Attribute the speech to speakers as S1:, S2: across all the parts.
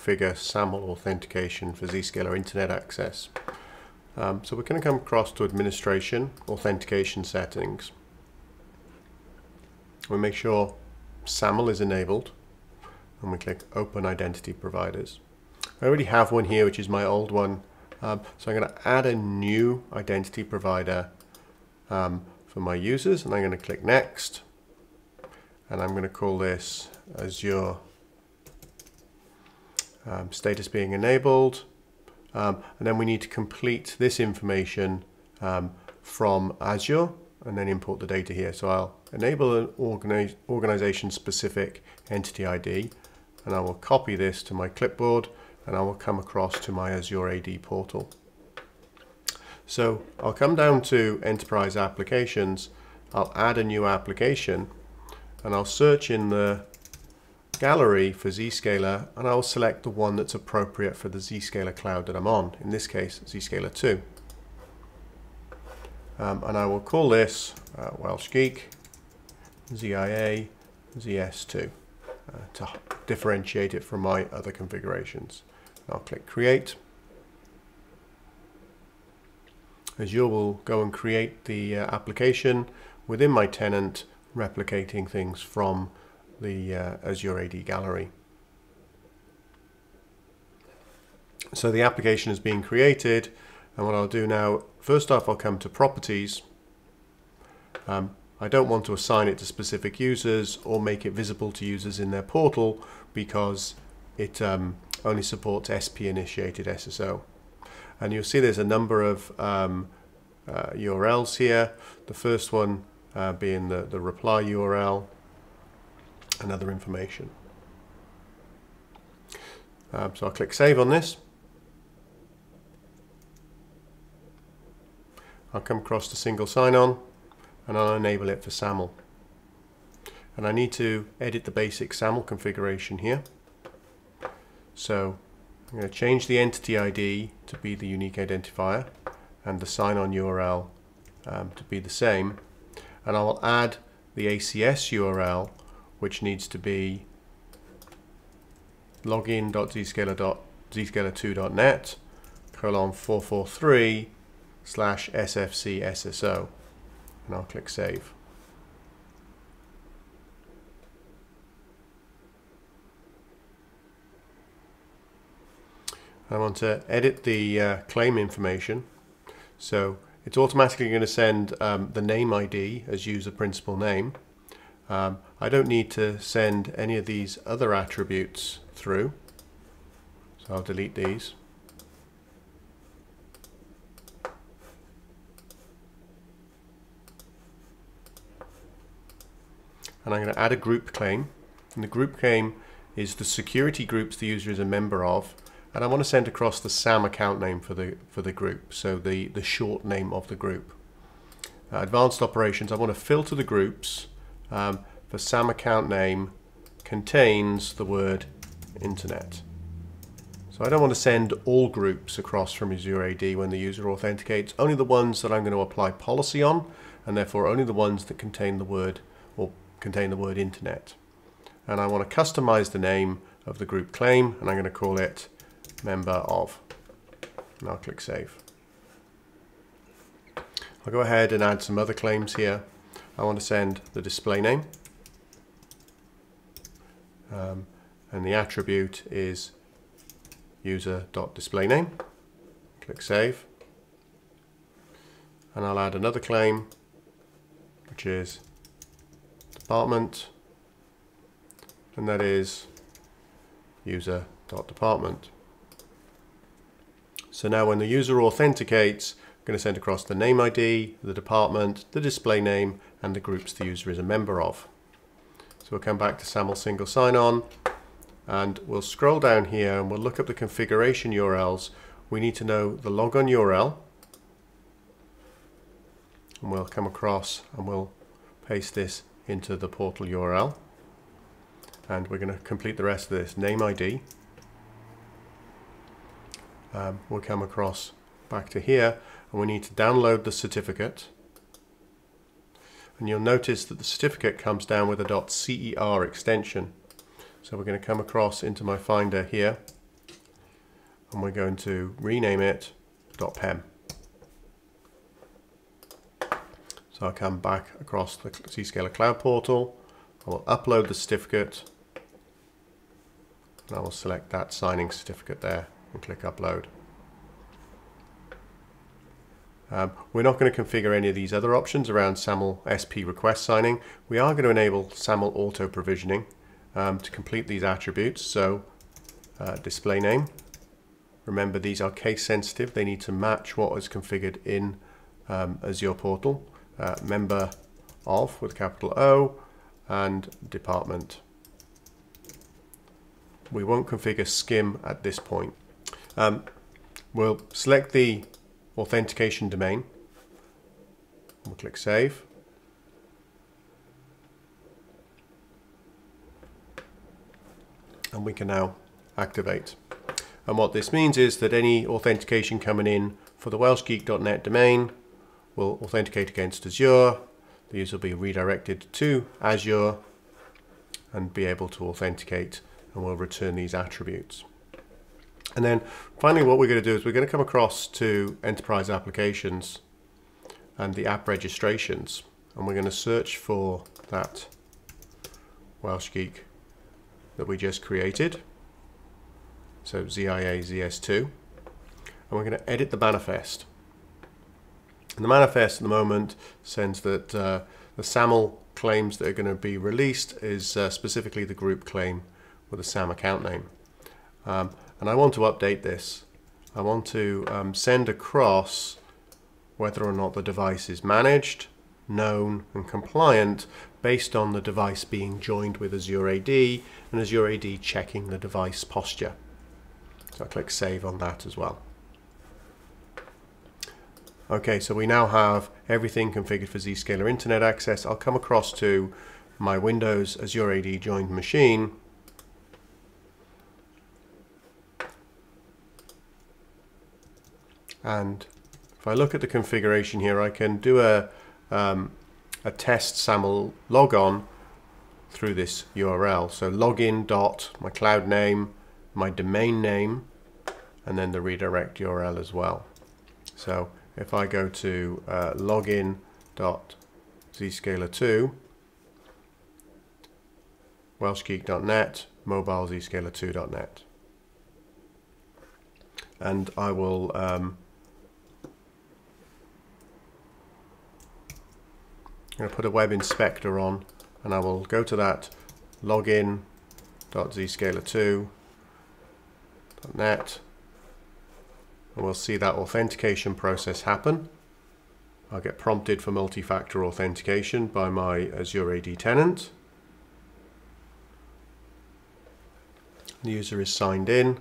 S1: configure SAML authentication for Zscaler Internet Access. So we're going to come across to Administration, Authentication Settings. We make sure SAML is enabled, and we click Open Identity Providers. I already have one here, which is my old one, so I'm going to add a new identity provider for my users, and I'm going to click Next, and I'm going to call this Azure status being enabled, and then we need to complete this information from Azure and then import the data here. So I'll enable an organization-specific entity ID, and I will copy this to my clipboard, and I will come across to my Azure AD portal. So I'll come down to Enterprise Applications, I'll add a new application, and I'll search in the gallery for Zscaler, and I'll select the one that's appropriate for the Zscaler cloud that I'm on, in this case Zscaler 2. And I will call this Welsh Geek ZIA ZS2 to differentiate it from my other configurations. I'll click Create. Azure will go and create the application within my tenant, replicating things from the Azure AD gallery. So the application is being created, and what I'll do now, first off, I'll come to Properties. I don't want to assign it to specific users or make it visible to users in their portal because it only supports SP-initiated SSO. And you'll see there's a number of URLs here. The first one being the reply URL and other information. So I'll click Save on this. I'll come across to single sign-on, and I'll enable it for SAML. And I need to edit the basic SAML configuration here. So I'm going to change the entity ID to be the unique identifier and the sign-on URL to be the same. And I'll add the ACS URL, which needs to be login.zscaler2.net :443/SFC/SSO, and I'll click Save. I want to edit the claim information, so it's automatically going to send the name ID as user principal name. I don't need to send any of these other attributes through, so I'll delete these. And I'm going to add a group claim, and the group claim is the security groups the user is a member of, and I want to send across the SAM account name for the group, so the short name of the group. Advanced operations, I want to filter the groups for SAM account name contains the word internet. So I don't want to send all groups across from Azure AD when the user authenticates, only the ones that I'm going to apply policy on, and therefore only the ones that contain the word internet. And I want to customize the name of the group claim, and I'm going to call it member of, and I'll click Save. I'll go ahead and add some other claims here. I want to send the display name, and the attribute is user.displayname. Click Save, and I'll add another claim, which is department, and that is user.department. So now when the user authenticates, I'm going to send across the name ID, the department, the display name, and the groups the user is a member of. So we'll come back to SAML single sign-on, and we'll scroll down here and we'll look up the configuration URLs. We need to know the logon URL, and we'll come across and we'll paste this into the portal URL, and we're going to complete the rest of this. Name ID, we'll come across back to here, and we need to download the certificate, and you'll notice that the certificate comes down with a .cer extension. So we're going to come across into my Finder here, and we're going to rename it .pem. So I come back across the Zscaler Cloud Portal, I will upload the certificate, and I will select that signing certificate there and click upload. We're not going to configure any of these other options around SAML SP request signing. We are going to enable SAML auto provisioning to complete these attributes. So display name, remember these are case sensitive, they need to match what is configured in Azure Portal. Member of with capital O, and department. We won't configure SCIM at this point. We'll select the authentication domain. We'll click Save. And we can now activate. And what this means is that any authentication coming in for the welshgeek.net domain will authenticate against Azure. The user will be redirected to Azure and be able to authenticate, and we'll return these attributes. And then finally what we're going to do is we're going to come across to Enterprise Applications and the app registrations, and we're going to search for that Welsh Geek that we just created, so ZIA ZS2, and we're going to edit the manifest. And the manifest at the moment sends that the SAML claims that are going to be released is specifically the group claim with a SAM account name. And I want to update this. I want to send across whether or not the device is managed, known and compliant based on the device being joined with Azure AD and Azure AD checking the device posture. So I'll click Save on that as well. Okay, so we now have everything configured for Zscaler Internet Access. I'll come across to my Windows Azure AD joined machine. And if I look at the configuration here, I can do a test SAML logon through this URL. So login dot my cloud name, my domain name, and then the redirect URL as well. So if I go to login.zscaler2, welshgeek.net, mobile zscaler2.net, and I will I'm going to put a web inspector on, and I will go to that login.zscaler2.net, and we'll see that authentication process happen. I'll get prompted for multi-factor authentication by my Azure AD tenant. The user is signed in,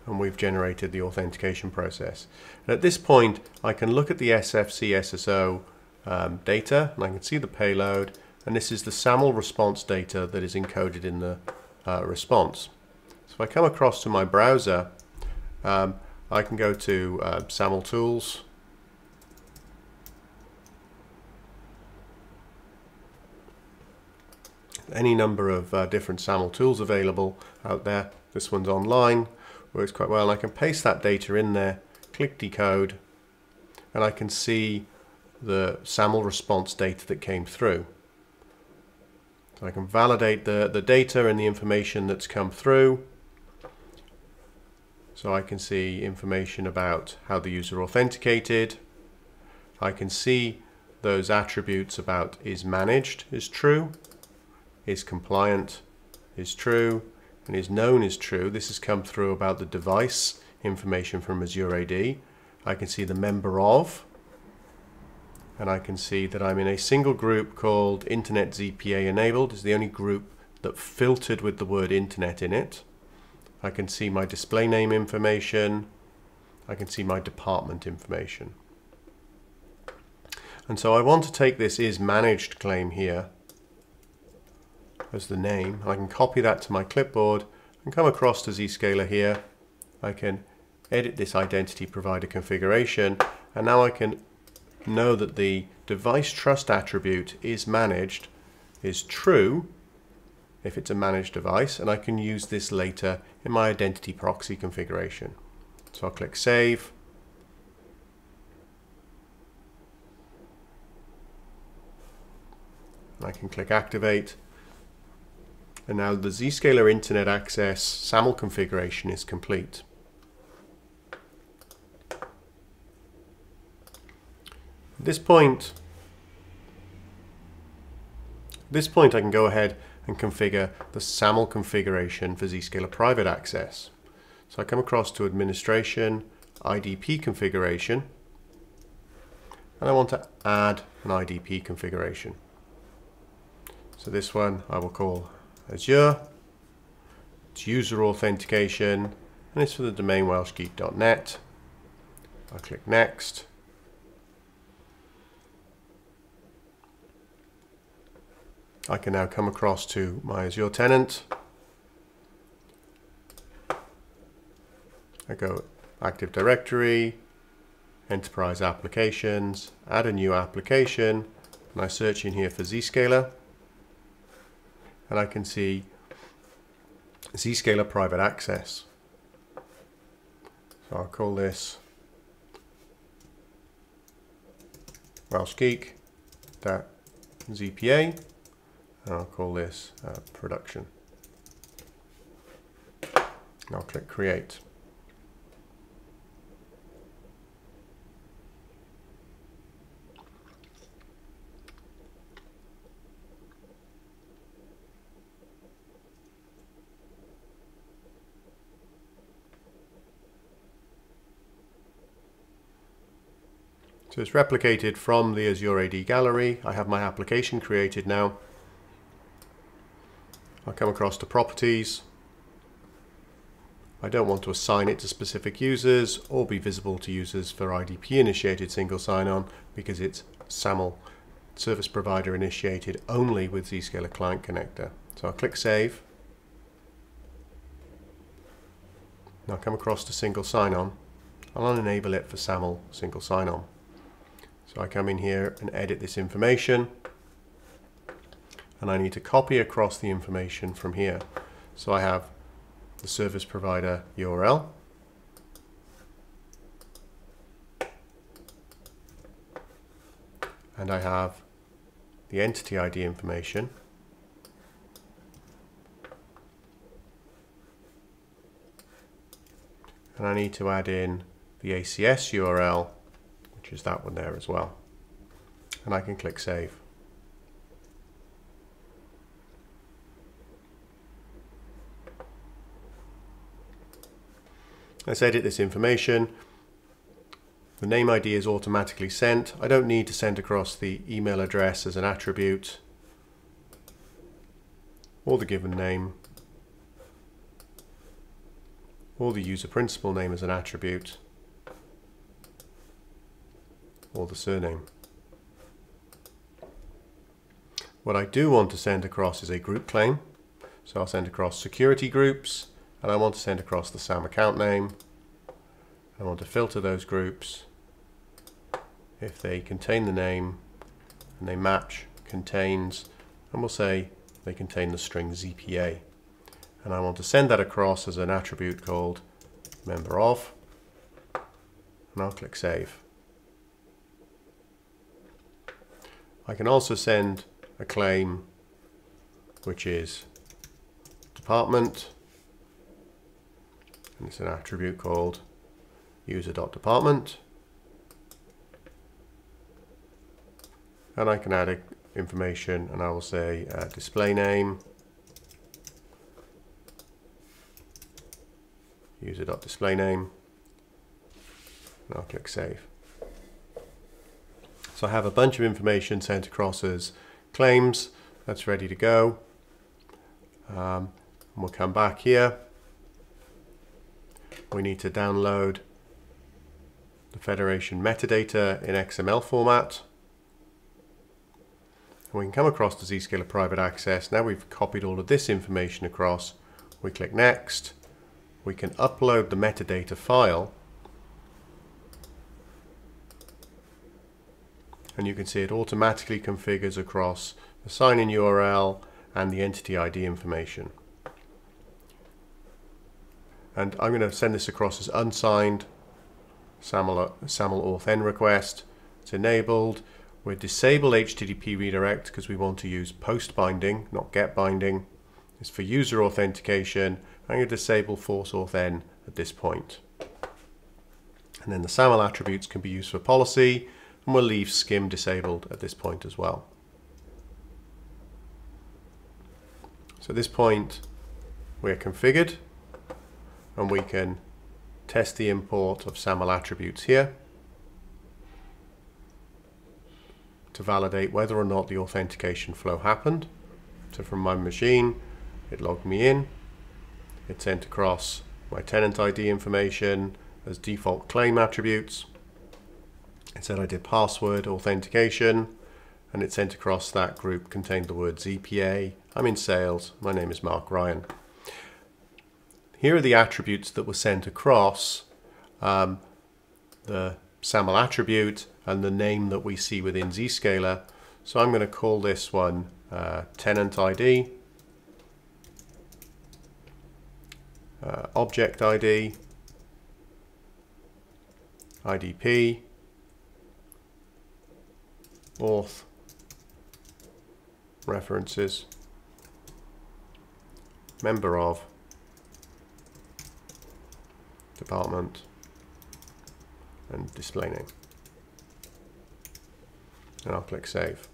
S1: and we've generated the authentication process. And at this point, I can look at the SFC SSO data, and I can see the payload, and this is the SAML response data that is encoded in the response. So if I come across to my browser, I can go to SAML tools, any number of different SAML tools available out there. This one's online, works quite well, and I can paste that data in there, click decode, and I can see the SAML response data that came through. So I can validate the data and the information that's come through. So I can see information about how the user authenticated. I can see those attributes about is managed is true, is compliant is true, and is known is true. This has come through about the device information from Azure AD. I can see the member of, and I can see that I'm in a single group called Internet ZPA enabled. It's the only group that filtered with the word internet in it. I can see my display name information. I can see my department information. And so I want to take this is managed claim here as the name. I can copy that to my clipboard and come across to Zscaler here. I can edit this identity provider configuration, and now I can know that the device trust attribute is managed is true if it's a managed device, and I can use this later in my identity proxy configuration. So I'll click Save. And I can click Activate. And now the Zscaler Internet Access SAML configuration is complete. At this point I can go ahead and configure the SAML configuration for Zscaler Private Access. So I come across to Administration, IDP Configuration, and I want to add an IDP configuration. So this one I will call Azure. It's user authentication, and it's for the domain welshgeek.net. I'll click Next. I can now come across to my Azure tenant. I go Active Directory, Enterprise Applications, add a new application, and I search in here for Zscaler, and I can see Zscaler Private Access. So I'll call this welshgeek.zpa, and I'll call this production. And I'll click Create. So it's replicated from the Azure AD gallery. I have my application created now. I'll come across to Properties. I don't want to assign it to specific users or be visible to users for IDP initiated single sign-on because it's SAML service provider initiated only with Zscaler Client Connector. So I'll click Save. Now I'll come across to single sign-on. I'll unenable it for SAML single sign-on. So I come in here and edit this information, and I need to copy across the information from here. So I have the service provider URL, and I have the entity ID information, and I need to add in the ACS URL, which is that one there as well, and I can click Save. Let's edit this information. The name ID is automatically sent. I don't need to send across the email address as an attribute or the given name or the user principal name as an attribute or the surname. What I do want to send across is a group claim. So I'll send across security groups, and I want to send across the SAM account name. I want to filter those groups if they contain the name and they match contains, and we'll say they contain the string ZPA. And I want to send that across as an attribute called member of, and I'll click Save. I can also send a claim which is department, and it's an attribute called user.department, and I can add information, and I will say display name, user.displayname, and I'll click Save. So I have a bunch of information sent across as claims. That's ready to go. And we'll come back here. We need to download the federation metadata in XML format. And we can come across to Zscaler Private Access. Now we've copied all of this information across. We click Next. We can upload the metadata file, and you can see it automatically configures across the sign-in URL and the entity ID information. And I'm going to send this across as unsigned SAML auth n request. It's enabled. We'll disable HTTP redirect because we want to use post binding, not get binding. It's for user authentication. I'm going to disable force auth n at this point. And then the SAML attributes can be used for policy, and we'll leave skim disabled at this point as well. So at this point we're configured, and we can test the import of SAML attributes here to validate whether or not the authentication flow happened. So from my machine, it logged me in, it sent across my tenant ID information as default claim attributes, it said I did password authentication, and it sent across that group contained the word ZPA, I'm in sales, my name is Mark Ryan. Here are the attributes that were sent across, the SAML attribute and the name that we see within Zscaler. So I'm going to call this one tenant ID, object ID, IDP, auth, references, member of, department, and display name. And I'll click save.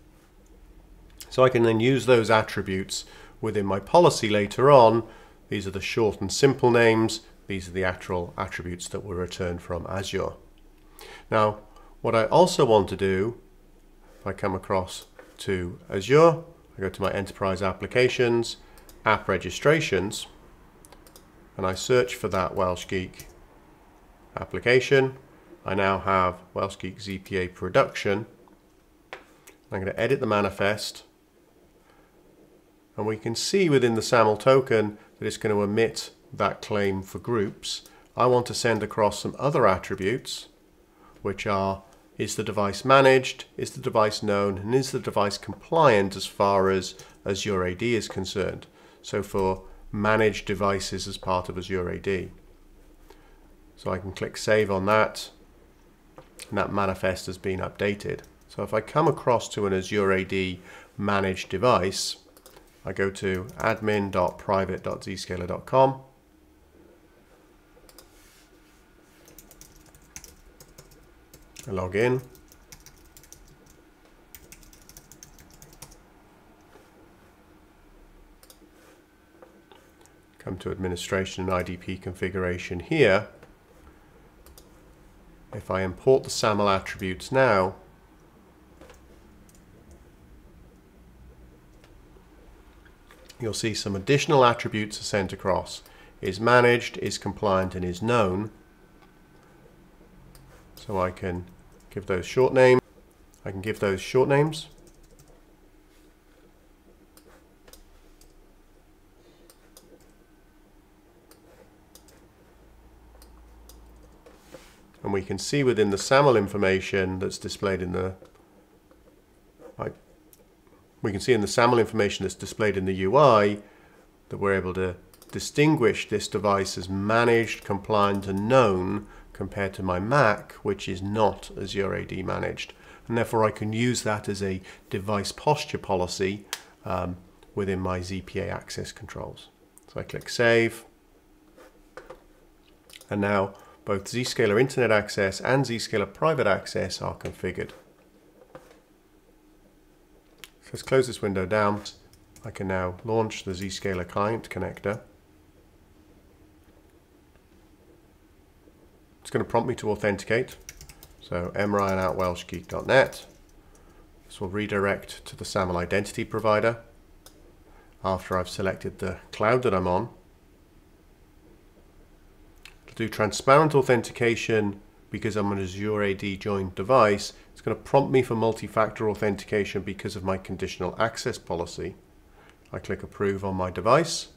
S1: So I can then use those attributes within my policy later on. These are the short and simple names. These are the actual attributes that were returned from Azure. Now, what I also want to do, if I come across to Azure, I go to my enterprise applications, app registrations, and I search for that Welsh Geek application. I now have Welsh Geek ZPA production. I'm going to edit the manifest, and we can see within the SAML token that it's going to omit that claim for groups. I want to send across some other attributes, which are: is the device managed, is the device known, and is the device compliant as far as Azure AD is concerned. So for managed devices as part of Azure AD. So I can click save on that, and that manifest has been updated. So if I come across to an Azure AD managed device, I go to admin.private.zscaler.com. I log in. Come to administration and IDP configuration here. If I import the SAML attributes now, you'll see some additional attributes are sent across. Is managed, is compliant, and is known. So I can give those short names. I can give those short names. And we can see within the SAML information that's displayed in the SAML information that's displayed in the UI that we're able to distinguish this device as managed, compliant, and known compared to my Mac, which is not Azure AD managed. And therefore I can use that as a device posture policy within my ZPA access controls. So I click save. And now both Zscaler Internet Access and Zscaler Private Access are configured. So let's close this window down. I can now launch the Zscaler client connector. It's going to prompt me to authenticate. So mryan@welshgeek.net. This will redirect to the SAML identity provider after I've selected the cloud that I'm on. To do transparent authentication, because I'm an Azure AD joined device, it's going to prompt me for multi-factor authentication because of my conditional access policy. I click approve on my device.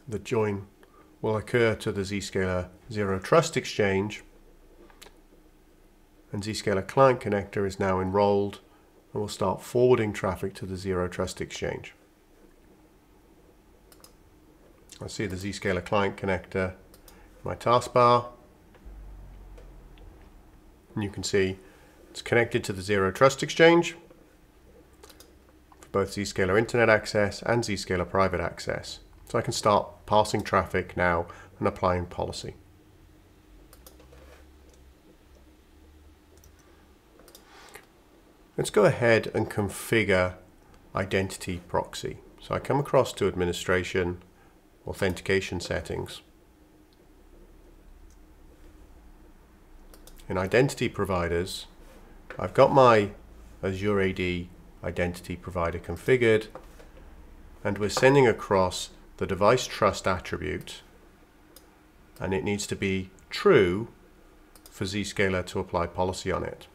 S1: The join will occur to the Zscaler Zero Trust Exchange. and Zscaler Client Connector is now enrolled, and we'll start forwarding traffic to the Zero Trust Exchange. I see the Zscaler Client Connector in my taskbar, and you can see it's connected to the Zero Trust Exchange for both Zscaler Internet Access and Zscaler Private Access. So I can start passing traffic now and applying policy. Let's go ahead and configure Identity Proxy. So I come across to Administration, Authentication Settings. In Identity Providers, I've got my Azure AD Identity Provider configured, and we're sending across the Device Trust attribute, and it needs to be true for Zscaler to apply policy on it.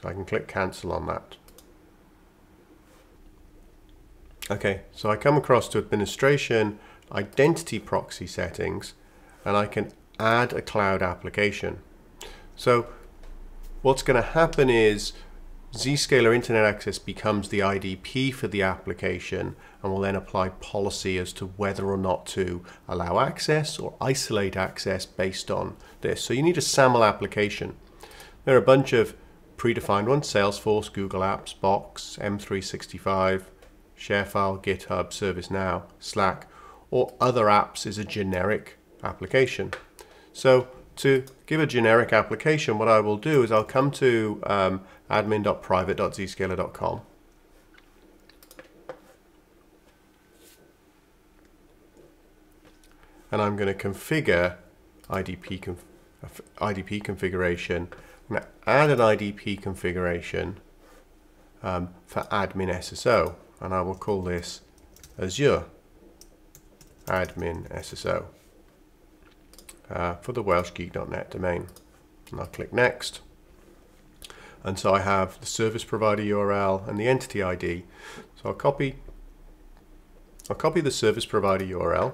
S1: So I can click cancel on that. Okay, so I come across to Administration, Identity Proxy Settings, and I can add a cloud application. So what's going to happen is Zscaler Internet Access becomes the IDP for the application and will then apply policy as to whether or not to allow access or isolate access based on this. So you need a SAML application. There are a bunch of predefined ones: Salesforce, Google Apps, Box, M365, ShareFile, GitHub, ServiceNow, Slack, or other apps is a generic application. So to give a generic application, what I will do is I'll come to admin.private.zscaler.com. And I'm going to configure IDP configuration. I'm going to add an IDP configuration for admin SSO, and I will call this Azure admin SSO for the welshgeek.net domain. And I'll click next. And so I have the service provider URL and the entity ID. So I'll copy the service provider URL,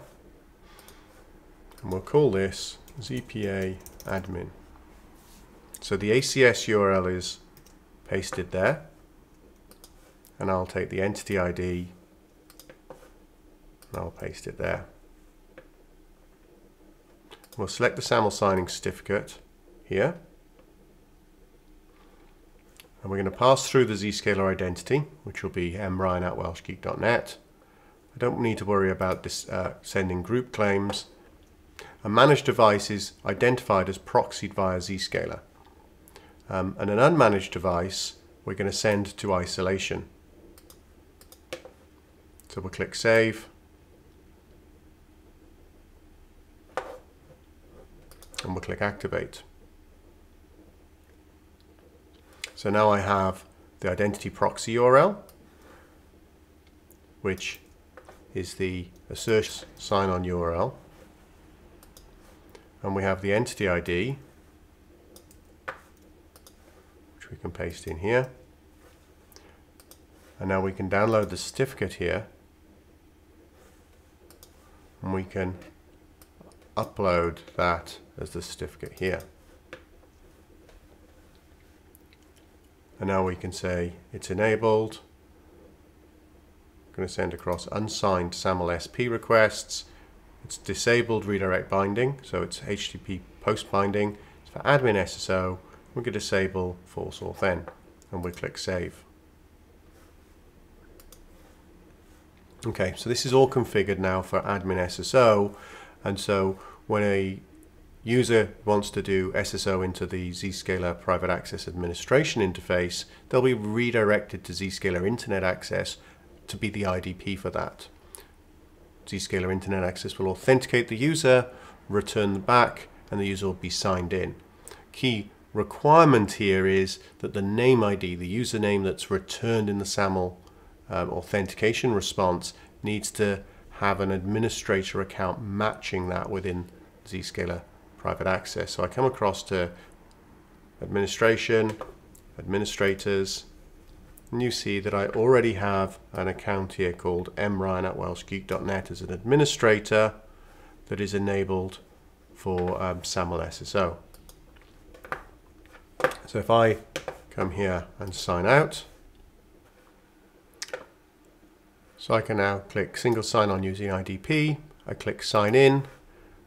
S1: and we'll call this ZPA admin. So the ACS URL is pasted there, and I'll take the entity ID and I'll paste it there. We'll select the SAML signing certificate here, and we're going to pass through the Zscaler identity, which will be mryan@welshgeek.net. I don't need to worry about this sending group claims. A managed device is identified as proxied via Zscaler. And an unmanaged device we're going to send to isolation. So we'll click Save. And we'll click Activate. So now I have the identity proxy URL, which is the assertion sign-on URL. And we have the entity ID, which we can paste in here. And now we can download the certificate here, and we can upload that as the certificate here. And now we can say it's enabled. I'm going to send across unsigned SAML SP requests. It's disabled redirect binding, so it's HTTP post binding. It's for admin SSO. We can disable false auth, and we click Save. Okay, so this is all configured now for admin SSO, and so when a user wants to do SSO into the Zscaler Private Access Administration interface, they'll be redirected to Zscaler Internet Access to be the IDP for that. Zscaler Internet Access will authenticate the user, return back, and the user will be signed in. Key requirement here is that the name ID, the username that's returned in the SAML authentication response, needs to have an administrator account matching that within Zscaler Private Access. So I come across to Administration, Administrators, and you see that I already have an account here called mryan@welshgeek.net as an administrator that is enabled for SAML SSO. So if I come here and sign out, so I can now click single sign-on using IDP, I click sign in,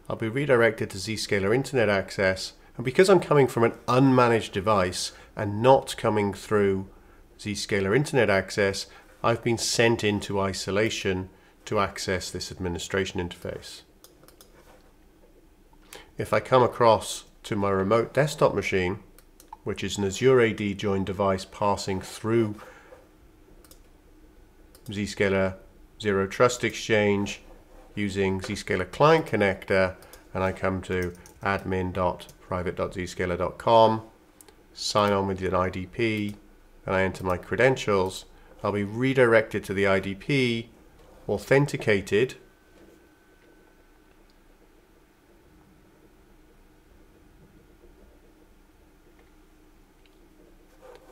S1: I'll be redirected to Zscaler Internet Access, and because I'm coming from an unmanaged device and not coming through Zscaler Internet Access, I've been sent into isolation to access this administration interface. If I come across to my remote desktop machine, which is an Azure AD joined device passing through Zscaler Zero Trust Exchange using Zscaler Client Connector, and I come to admin.private.zscaler.com, sign on with an IDP, and I enter my credentials, I'll be redirected to the IDP, authenticated,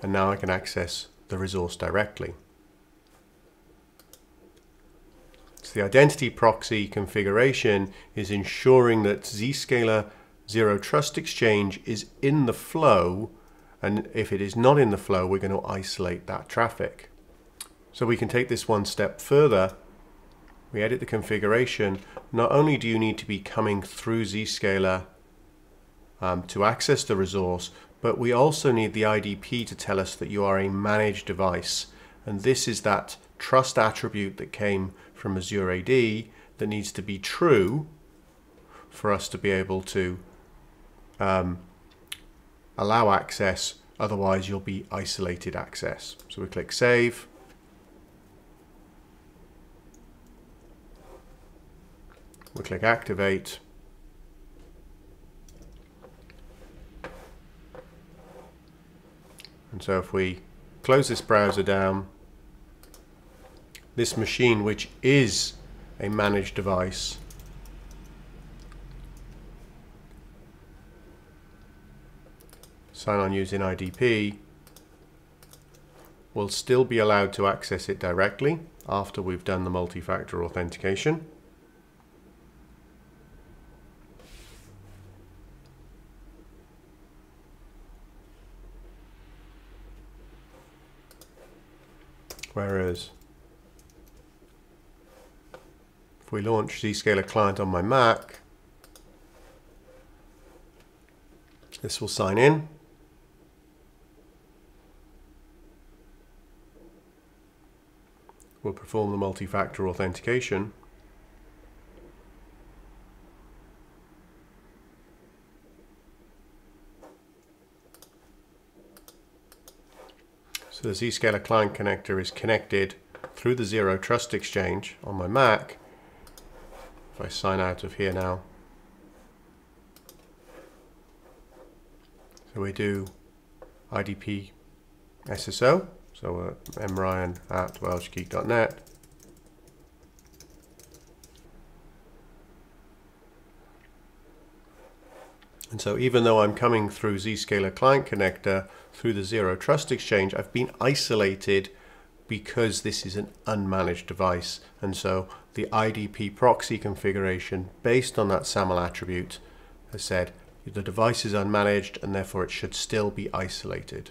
S1: and now I can access the resource directly. So the identity proxy configuration is ensuring that Zscaler Zero Trust Exchange is in the flow, and if it is not in the flow, we're going to isolate that traffic. So we can take this one step further. We edit the configuration. Not only do you need to be coming through Zscaler to access the resource, but we also need the IDP to tell us that you are a managed device. And this is that trust attribute that came from Azure AD that needs to be true for us to be able to allow access. Otherwise, you'll be isolated access. So we click Save. We click Activate. And so if we close this browser down, this machine, which is a managed device, sign on using IDP, will still be allowed to access it directly after we've done the multi-factor authentication. Whereas if we launch Zscaler Client on my Mac, this will sign in. We'll perform the multi-factor authentication. So the Zscaler Client Connector is connected through the Zero Trust Exchange on my Mac. If I sign out of here now, so we do IDP SSO, so mryan@welshgeek.net. And so even though I'm coming through Zscaler Client Connector through the Zero Trust Exchange, I've been isolated because this is an unmanaged device. And so the IDP proxy configuration based on that SAML attribute has said the device is unmanaged and therefore it should still be isolated.